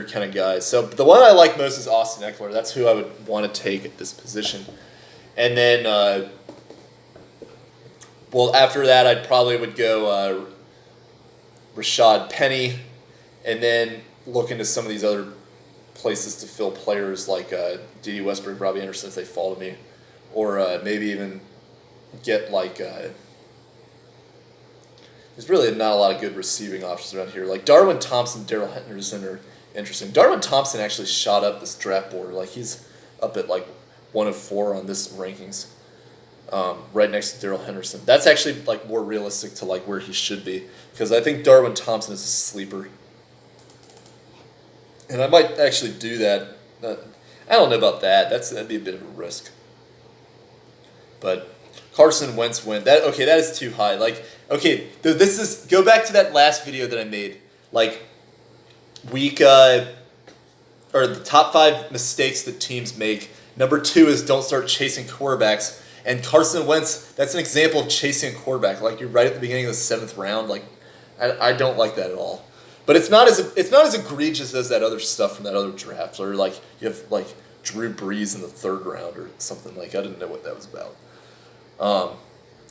kind of guys. So the one I like most is Austin Eckler. That's who I would want to take at this position. And then, after that, I probably would go Rashaad Penny, and then look into some of these other places to fill players like Dede Westbrook, Robbie Anderson if they fall to me, or maybe even get like. There's really not a lot of good receiving options around here. Like Darwin Thompson, Darrell Henderson are interesting. Darwin Thompson actually shot up this draft board. Like he's up at like 1 of 4 on this rankings, right next to Darrell Henderson. That's actually like more realistic to like where he should be, because I think Darwin Thompson is a sleeper, and I might actually do that. I don't know about that. That'd be a bit of a risk. But Carson Wentz went. That is too high. Like, okay, this is, go back to that last video that I made. Like, or the top 5 mistakes that teams make. Number 2 is don't start chasing quarterbacks. And Carson Wentz, that's an example of chasing a quarterback. Like, you're right at the beginning of the 7th round. Like, I don't like that at all. But it's not as egregious as that other stuff from that other draft. Or like you have like Drew Brees in the 3rd round or something. Like, I didn't know what that was about.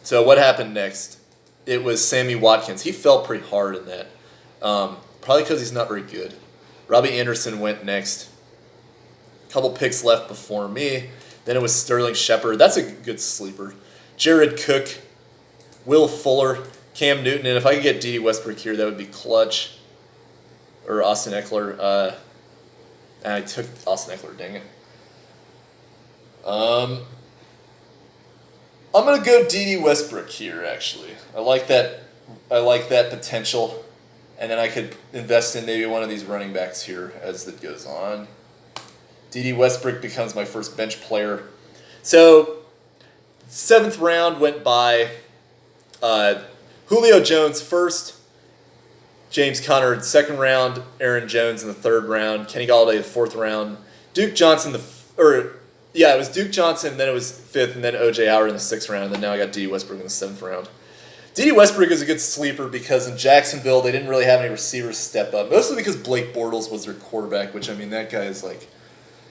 So what happened next? It was Sammy Watkins. He fell pretty hard in that. Probably because he's not very good. Robbie Anderson went next. A couple picks left before me. Then it was Sterling Shepard. That's a good sleeper. Jared Cook, Will Fuller, Cam Newton, and if I could get Dede Westbrook here, that would be clutch. Or Austin Eckler. I took Austin Eckler, dang it. I'm gonna go Dede Westbrook here. Actually, I like that potential, and then I could invest in maybe one of these running backs here as it goes on. Dede Westbrook becomes my first bench player. So, 7th round went by. Julio Jones first, James Conner 2nd round, Aaron Jones in the 3rd round, Kenny Golladay the 4th round, Duke Johnson it was Duke Johnson, then it was 5th, and then O.J. Howard in the 6th round, and then now I got Dede Westbrook in the 7th round. Dede Westbrook is a good sleeper because in Jacksonville they didn't really have any receivers step up, mostly because Blake Bortles was their quarterback, which, I mean, that guy is like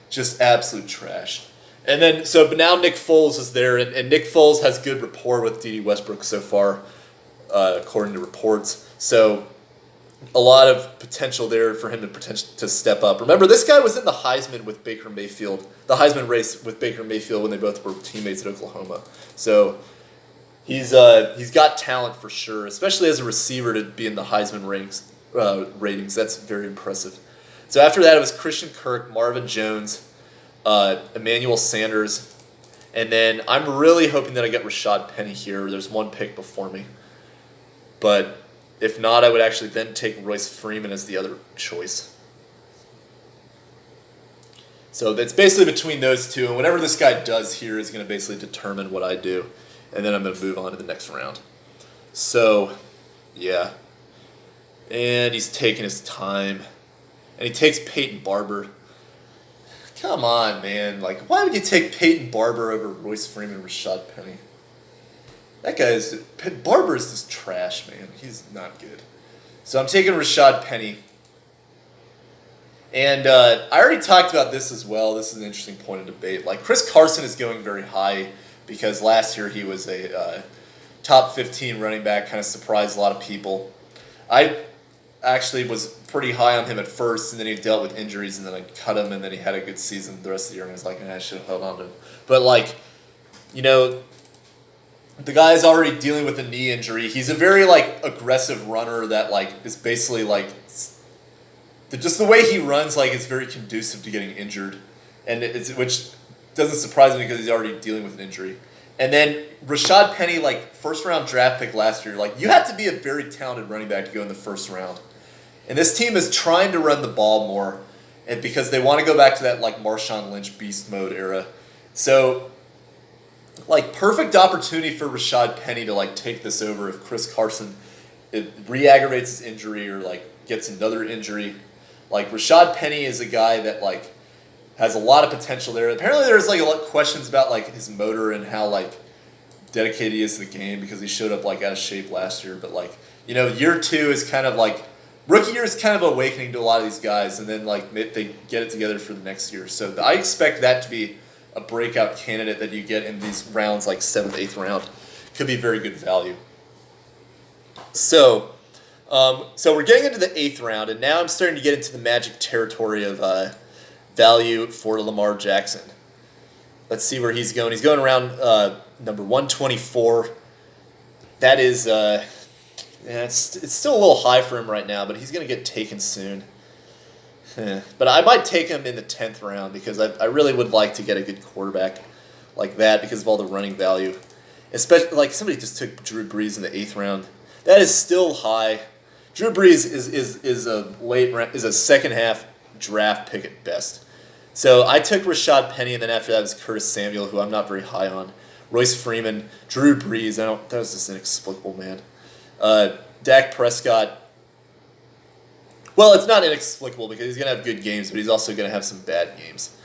just absolute trash. And then, but now Nick Foles is there, and Nick Foles has good rapport with Dede Westbrook so far, according to reports. So a lot of potential there for him to step up. Remember, this guy was in the Heisman with Baker Mayfield, the Heisman race with Baker Mayfield when they both were teammates at Oklahoma. So he's got talent for sure, especially as a receiver to be in the Heisman ratings. That's very impressive. So after that, it was Christian Kirk, Marvin Jones, Emmanuel Sanders, and then I'm really hoping that I get Rashaad Penny here. There's one pick before me, but if not, I would actually then take Royce Freeman as the other choice. So that's basically between those two, and whatever this guy does here is going to basically determine what I do, and then I'm going to move on to the next round. So, yeah. And he's taking his time, and he takes Peyton Barber. Come on, man. Like, why would you take Peyton Barber over Royce Freeman and Rashaad Penny? That guy Barber is just trash, man. He's not good. So I'm taking Rashaad Penny. And I already talked about this as well. This is an interesting point of debate. Like, Chris Carson is going very high because last year he was a top 15 running back, kind of surprised a lot of people. I actually was pretty high on him at first, and then he dealt with injuries, and then I cut him, and then he had a good season the rest of the year, and I was like, I should have held on to him. But, like, you know, the guy's already dealing with a knee injury. He's a very, like, aggressive runner that, like, is basically, like, just the way he runs, like, is very conducive to getting injured, and which doesn't surprise me because he's already dealing with an injury. And then Rashaad Penny, like, 1st-round draft pick last year, like, you have to be a very talented running back to go in the 1st round. And this team is trying to run the ball more, and because they want to go back to that, like, Marshawn Lynch beast mode era. So, like, perfect opportunity for Rashaad Penny to, like, take this over if Chris Carson re-aggravates his injury or, like, gets another injury. Like, Rashaad Penny is a guy that, like, has a lot of potential there. Apparently there's, like, a lot of questions about, like, his motor and how, like, dedicated he is to the game because he showed up, like, out of shape last year. But, like, you know, year 2 is kind of, like, rookie year is kind of awakening to a lot of these guys, and then like they get it together for the next year. So I expect that to be a breakout candidate that you get in these rounds, like 7th, 8th round. Could be very good value. So we're getting into the 8th round, and now I'm starting to get into the magic territory of value for Lamar Jackson. Let's see where he's going. He's going around number 124. That is, it's still a little high for him right now, but he's going to get taken soon. But I might take him in the 10th round because I really would like to get a good quarterback like that because of all the running value. Especially like somebody just took Drew Brees in the 8th round. That is still high. Drew Brees is a second half draft pick at best. So I took Rashaad Penny, and then after that was Curtis Samuel, who I'm not very high on. Royce Freeman, Drew Brees. That was just inexplicable, man. Dak Prescott. Well, it's not inexplicable because he's gonna have good games, but he's also gonna have some bad games.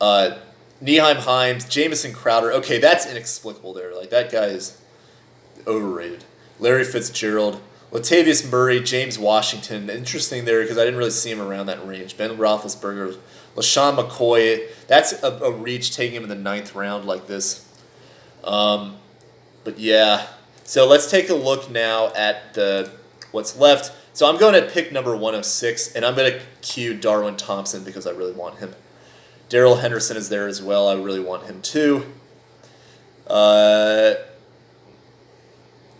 Nyheim Hines, Jamison Crowder. Okay, that's inexplicable there. Like that guy is overrated. Larry Fitzgerald, Latavius Murray, James Washington. Interesting there because I didn't really see him around that range. Ben Roethlisberger, LaShawn McCoy. That's a reach taking him in the 9th round like this. But yeah. So let's take a look now at what's left. So I'm going at pick number 106, and I'm going to cue Darwin Thompson because I really want him. Darrell Henderson is there as well. I really want him too.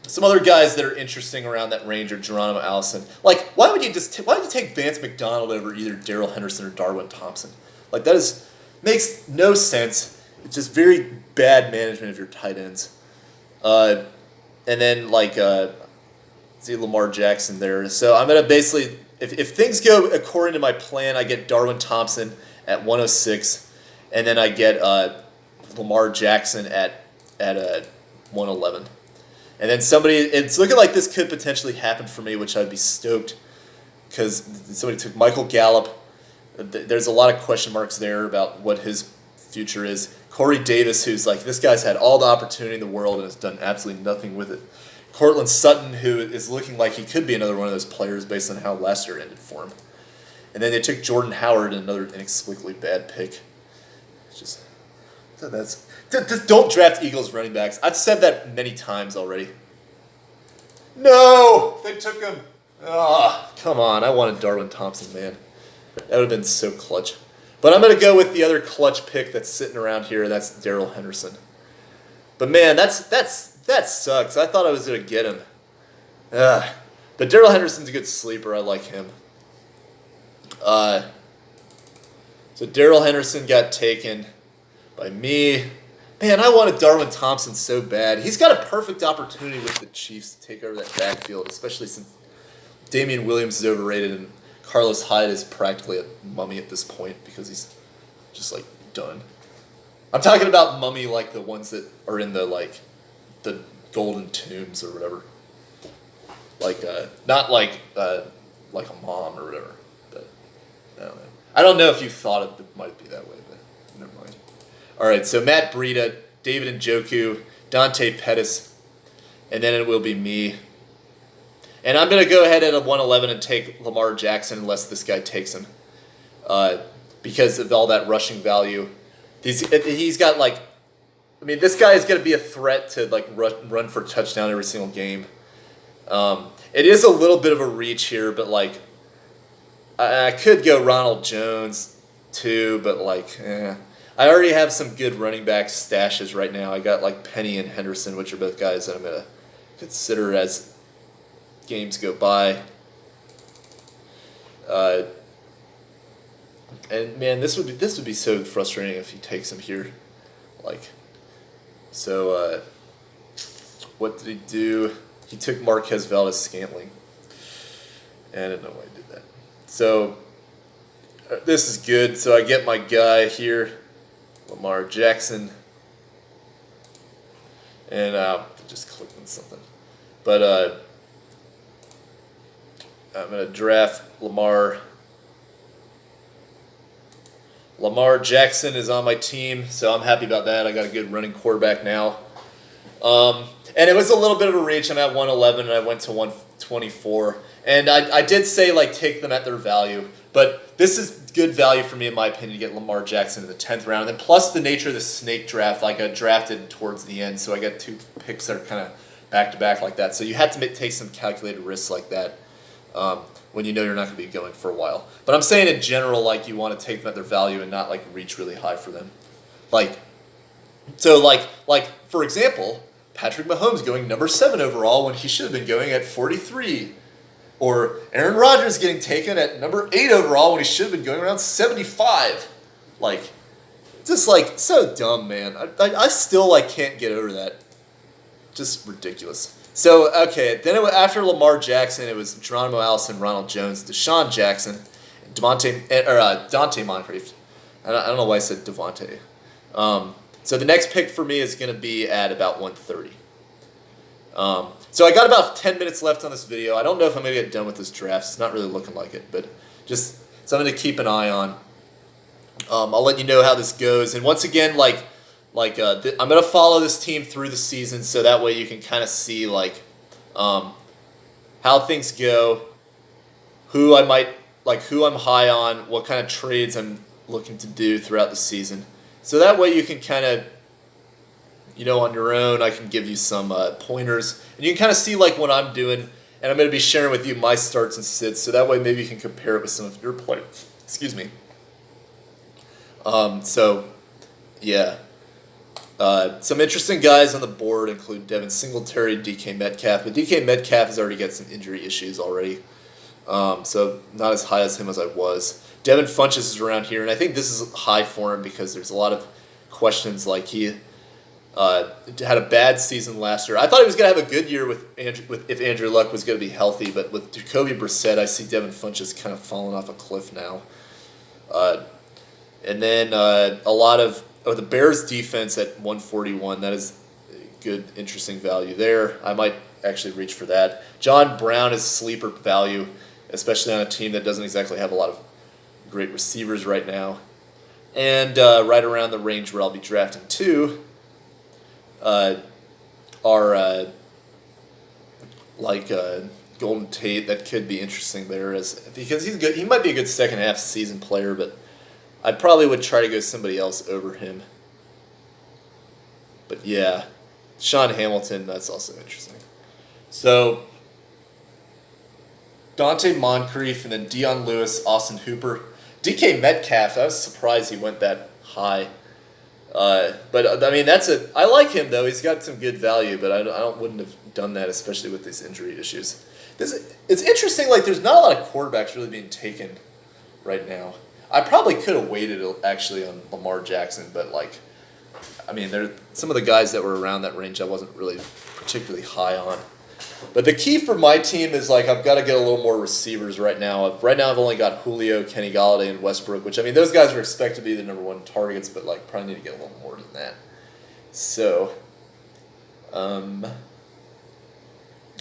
Some other guys that are interesting around that range are Geronimo Allison. Like, why would you take Vance McDonald over either Darrell Henderson or Darwin Thompson? Like, makes no sense. It's just very bad management of your tight ends. And then, see Lamar Jackson there. So I'm going to basically, if things go according to my plan, I get Darwin Thompson at 106, and then I get Lamar Jackson at 111. And then it's looking like this could potentially happen for me, which I'd be stoked because somebody took Michael Gallup. There's a lot of question marks there about what his future is. Corey Davis, who's like, this guy's had all the opportunity in the world and has done absolutely nothing with it. Cortland Sutton, who is looking like he could be another one of those players based on how last year ended for him. And then they took Jordan Howard, another inexplicably bad pick. Just don't draft Eagles running backs. I've said that many times already. No! They took him. Come on. I wanted Darwin Thompson, man. That would have been so clutch. But I'm going to go with the other clutch pick that's sitting around here. That's Darrell Henderson. But man, that sucks. I thought I was going to get him. But Darrell Henderson's a good sleeper. I like him. So Darrell Henderson got taken by me. Man, I wanted Darwin Thompson so bad. He's got a perfect opportunity with the Chiefs to take over that backfield, especially since Damian Williams is overrated and Carlos Hyde is practically a mummy at this point because he's just like done. I'm talking about mummy like the ones that are in the golden tombs or whatever. Not like a mom or whatever. But I don't know. I don't know if you thought it might be that way, but never mind. All right, so Matt Breida, David Njoku, Dante Pettis, and then it will be me. And I'm going to go ahead at a 111 and take Lamar Jackson unless this guy takes him because of all that rushing value. He's got this guy is going to be a threat to run for a touchdown every single game. It is a little bit of a reach here, but I could go Ronald Jones too, but I already have some good running back stashes right now. I got Penny and Henderson, which are both guys that I'm going to consider as games go by. And man, this would be so frustrating if he takes him here. What did he do? He took Marquez Valdes-Scantling. And I don't know why he did that. So this is good. So I get my guy here, Lamar Jackson. And just clicked on something. But I'm going to draft Lamar. Lamar Jackson is on my team, so I'm happy about that. I got a good running quarterback now. And it was a little bit of a reach. I'm at 111, and I went to 124. And I did say, like, take them at their value. But this is good value for me, in my opinion, to get Lamar Jackson in the 10th round. And then plus the nature of the snake draft, like I drafted towards the end, so I got 2 picks that are kind of back-to-back like that. So you have to take some calculated risks like that when you know you're not going to be going for a while. But I'm saying in general, like, you want to take them at their value and not, like, reach really high for them. Like, so, like for example, Patrick Mahomes going number 7 overall when he should have been going at 43. Or Aaron Rodgers getting taken at number 8 overall when he should have been going around 75. Like, just, like, so dumb, man. I still, like, can't get over that. Just ridiculous. So, okay, then after Lamar Jackson, it was Geronimo Allison, Ronald Jones, Deshaun Jackson, Dante Moncrief. I don't know why I said Devontae. So the next pick for me is going to be at about 130. So I got about 10 minutes left on this video. I don't know if I'm going to get done with this draft. It's not really looking like it, but just something to keep an eye on. I'll let you know how this goes. And once again, I'm going to follow this team through the season, so that way you can kind of see, like, how things go, who I'm high on, what kind of trades I'm looking to do throughout the season. So that way you can kind of, on your own, I can give you some pointers. And you can kind of see, like, what I'm doing. And I'm going to be sharing with you my starts and sits. So that way maybe you can compare it with some of your players. Excuse me. Yeah. Some interesting guys on the board include Devin, Singletary, DK Metcalf. But DK Metcalf has already got some injury issues already. So not as high as him as I was. Devin Funchess is around here. And I think this is high for him because there's a lot of questions. Like, he had a bad season last year. I thought he was going to have a good year if Andrew Luck was going to be healthy, but with Jacoby Brissett, I see Devin Funchess kind of falling off a cliff now. And then a lot of the Bears defense at 141. That is good, interesting value there. I might actually reach for that. John Brown is sleeper value, especially on a team that doesn't exactly have a lot of great receivers right now. And right around the range where I'll be drafting 2 are Golden Tate. That could be interesting there, because he's good. He might be a good second half season player, but I probably would try to go somebody else over him. But yeah, Sean Hamilton, that's also interesting. So Dante Moncrief and then Dion Lewis, Austin Hooper, DK Metcalf. I was surprised he went that high. But I mean, I like him though. He's got some good value, but I wouldn't have done that, especially with these injury issues. It's interesting. Like, there's not a lot of quarterbacks really being taken right now. I probably could have waited actually on Lamar Jackson, but some of the guys that were around that range I wasn't really particularly high on. But the key for my team is, like, I've got to get a little more receivers right now. Right now I've only got Julio, Kenny Golladay, and Westbrook, which, those guys are expected to be the number 1 targets, but, like, probably need to get a little more than that. So, Adam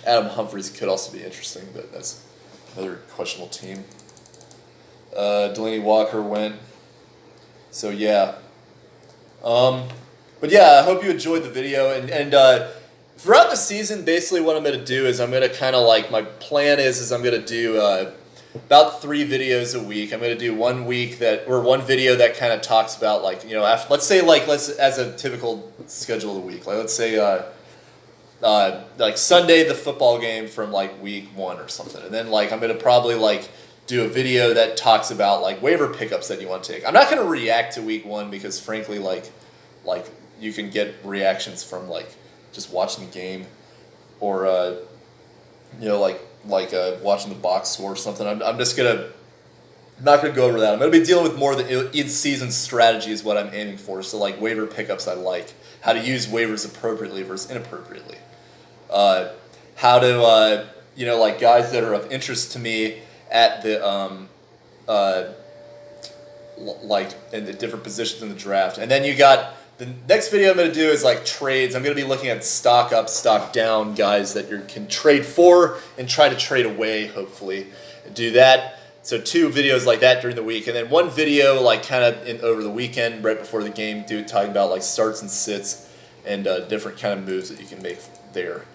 Humphries could also be interesting, but that's another questionable team. Delaney Walker went. So, yeah. But, yeah, I hope you enjoyed the video, and throughout the season, basically what I'm going to do is I'm going to kind of, like, my plan is I'm going to do about 3 videos a week. I'm going to do one video that kind of talks about, like, let's as a typical schedule of the week. Like, let's say, like, Sunday, the football game from, like, week 1 or something. And then, like, I'm going to probably, like, do a video that talks about, like, waiver pickups that you want to take. I'm not going to react to week 1 because, frankly, like you can get reactions from, like, just watching the game, or watching the box score or something. I'm not gonna go over that. I'm gonna be dealing with more of the in-season strategy is what I'm aiming for. So, like, waiver pickups, I like how to use waivers appropriately versus inappropriately. How to like, guys that are of interest to me at the like in the different positions in the draft, and then you got. The next video I'm going to do is, like, trades. I'm going to be looking at stock up, stock down guys that you can trade for and try to trade away, hopefully. Do that. So 2 videos like that during the week. And then 1 video, like, kind of over the weekend, right before the game, talking about, like, starts and sits and different kind of moves that you can make there.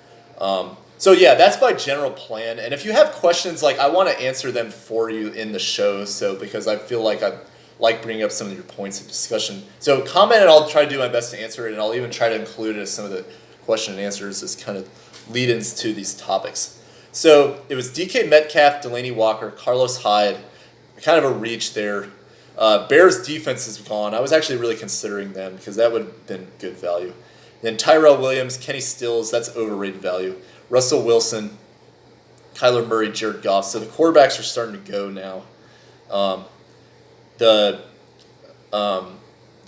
So yeah, that's my general plan. And if you have questions, like I want to answer them for you in the show. So because I feel like I like bringing up some of your points of discussion. So comment and I'll try to do my best to answer it. And I'll even try to include it as some of the question and answers as kind of lead-ins to these topics. So it was DK Metcalf, Delaney Walker, Carlos Hyde, kind of a reach there. Bears defense is gone. I was actually really considering them because that would have been good value. Then Tyrell Williams, Kenny Stills, that's overrated value. Russell Wilson, Kyler Murray, Jared Goff. So the quarterbacks are starting to go now. The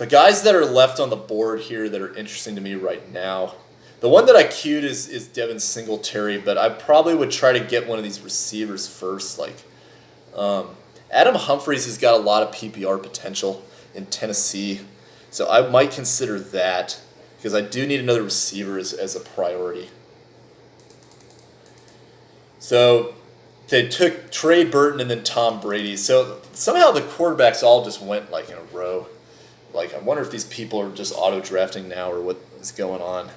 guys that are left on the board here that are interesting to me right now, the one that I queued is Devin Singletary, but I probably would try to get one of these receivers first. Like Adam Humphries has got a lot of PPR potential in Tennessee, so I might consider that because I do need another receiver as a priority. So they took Trey Burton and then Tom Brady. So somehow the quarterbacks all just went like in a row. Like I wonder if these people are just auto-drafting now or what is going on.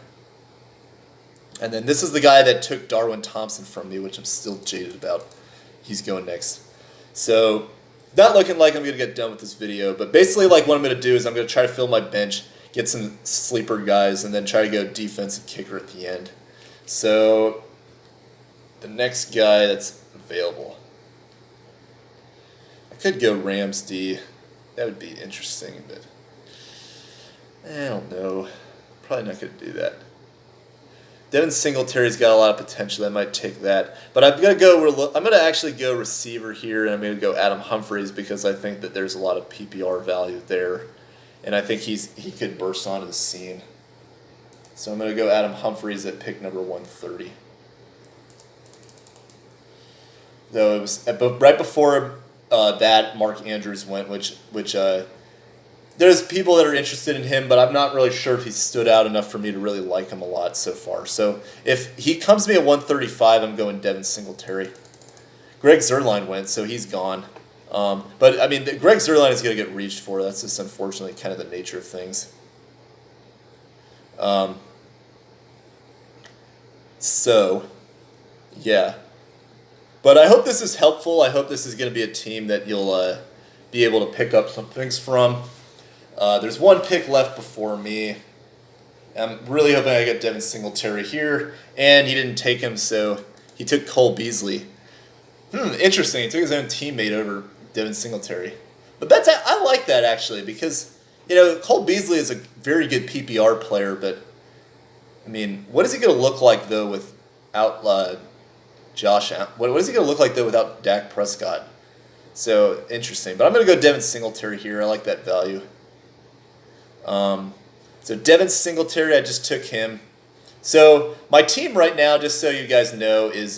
And then this is the guy that took Darwin Thompson from me, which I'm still jaded about. He's going next. So not looking like I'm going to get done with this video, but basically like what I'm going to do is I'm going to try to fill my bench, get some sleeper guys, and then try to go defensive kicker at the end. So the next guy that's available. I could go Rams D. That would be interesting, but I don't know. Probably not going to do that. Devin Singletary's got a lot of potential. I might take that. But I'm going to actually go receiver here, and I'm going to go Adam Humphries because I think that there's a lot of PPR value there. And I think he could burst onto the scene. So I'm going to go Adam Humphries at pick number 130. Though it was right before that, Mark Andrews went, which there's people that are interested in him, but I'm not really sure if he stood out enough for me to really like him a lot so far. So if he comes to me at 135, I'm going Devin Singletary. Greg Zuerlein went, so he's gone. But I mean, Greg Zuerlein is going to get reached for. That's just unfortunately kind of the nature of things. So, yeah. But I hope this is helpful. I hope this is going to be a team that you'll be able to pick up some things from. There's one pick left before me. I'm really hoping I get Devin Singletary here. And he didn't take him, so he took Cole Beasley. Interesting. He took his own teammate over Devin Singletary. But I like that, actually, because, Cole Beasley is a very good PPR player, but, I mean, what is he going to look like, though, without Josh Allen? What is he going to look like, though, without Dak Prescott? So, interesting. But I'm going to go Devin Singletary here. I like that value. So, Devin Singletary, I just took him. So, my team right now, just so you guys know, is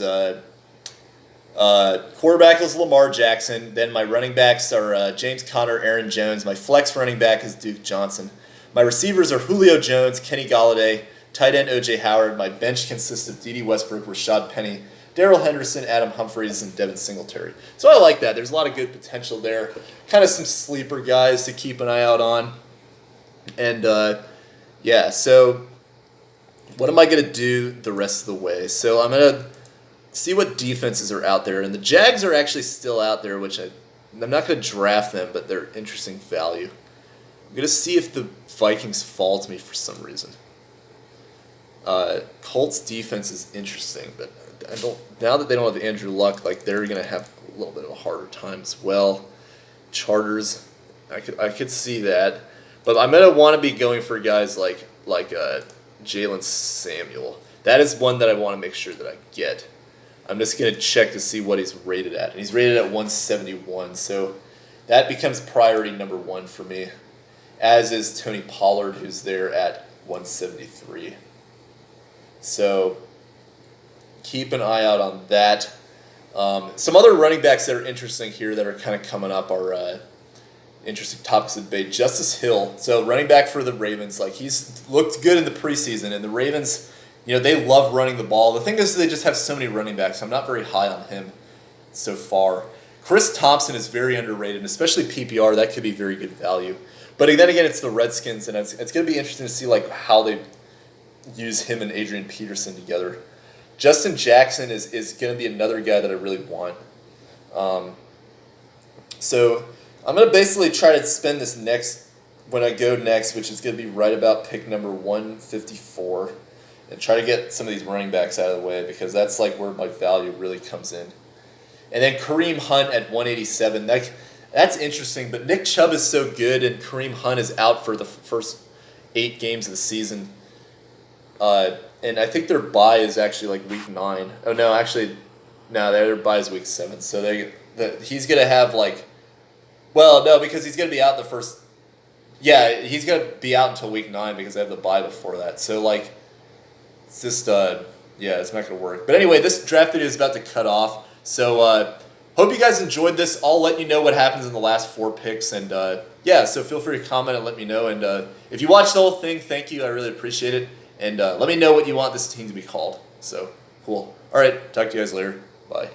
quarterback is Lamar Jackson. Then my running backs are James Conner, Aaron Jones. My flex running back is Duke Johnson. My receivers are Julio Jones, Kenny Golladay, tight end O.J. Howard. My bench consists of Dede, Westbrook, Rashaad Penny, Darrell Henderson, Adam Humphries, and Devin Singletary. So I like that. There's a lot of good potential there. Kind of some sleeper guys to keep an eye out on. And, yeah, so what am I going to do the rest of the way? So I'm going to see what defenses are out there. And the Jags are actually still out there, which I'm not going to draft them, but they're interesting value. I'm going to see if the Vikings fall to me for some reason. Colts defense is interesting, but now that they don't have Andrew Luck, like they're going to have a little bit of a harder time as well. Chargers, I could see that. But I'm going to want to be going for guys like Jaylen Samuel. That is one that I want to make sure that I get. I'm just going to check to see what he's rated at. And he's rated at 171, so that becomes priority number one for me, as is Tony Pollard, who's there at 173. So keep an eye out on that. Some other running backs that are interesting here that are kind of coming up are interesting topics of debate. Justice Hill, so running back for the Ravens, like he's looked good in the preseason, and the Ravens, they love running the ball. The thing is they just have so many running backs. I'm not very high on him so far. Chris Thompson is very underrated, and especially PPR, that could be very good value. But then again, it's the Redskins, and it's going to be interesting to see like how they use him and Adrian Peterson together. Justin Jackson is going to be another guy that I really want. So I'm going to basically try to spend this when I go next, which is going to be right about pick number 154, and try to get some of these running backs out of the way because that's like where my value really comes in. And then Kareem Hunt at 187. That's interesting, but Nick Chubb is so good, and Kareem Hunt is out for the first 8 games of the season. And I think their bye is actually like week 9. Oh no, actually, no, their bye is week 7. So he's gonna have because he's gonna be out the first. Yeah, he's gonna be out until week 9 because they have the bye before that. So it's just it's not gonna work. But anyway, this draft video is about to cut off. So hope you guys enjoyed this. I'll let you know what happens in the last 4 picks, and so feel free to comment and let me know. And if you watched the whole thing, thank you. I really appreciate it. And let me know what you want this team to be called. So, cool. All right, talk to you guys later. Bye.